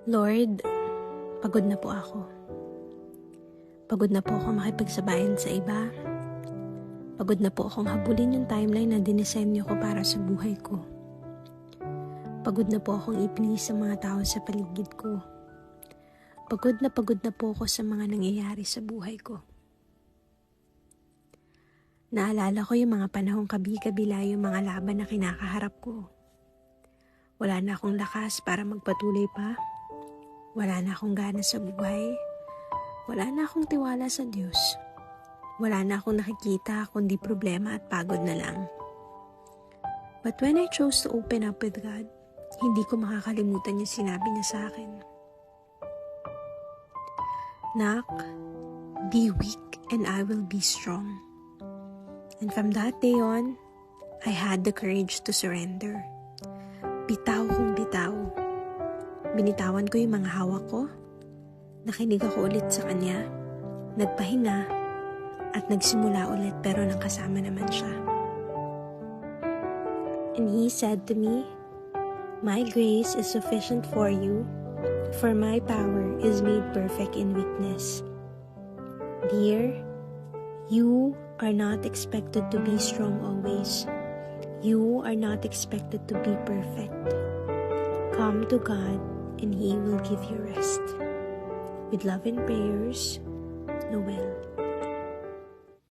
Lord, pagod na po ako. Pagod na po ako makipagsabayan sa iba. Pagod na po akong habulin yung timeline na dinisenyo ko para sa buhay ko. Pagod na po akong i-please sa mga tao sa paligid ko. Pagod na po ako sa mga nangyayari sa buhay ko. Naalala ko yung mga panahong kabi-kabila yung mga laban na kinakaharap ko. Wala na akong lakas para magpatuloy pa. Wala na akong gana sa buhay. Wala na akong tiwala sa Diyos. Wala na akong nakikita kundi problema at pagod na lang. But when I chose to open up with God, hindi ko makakalimutan yung sinabi niya sa akin. Nak, be weak and I will be strong. And from that day on, I had the courage to surrender. Bitaw kong bitaw. Binitawan ko yung mga hawak ko. Nakinig ako ulit sa kanya. Nagpahinga at nagsimula ulit pero nang kasama naman siya. And He said to me, "My grace is sufficient for you, for my power is made perfect in weakness." Dear, you are not expected to be strong always. You are not expected to be perfect. Come to God and He will give you rest. With love and prayers, Noel.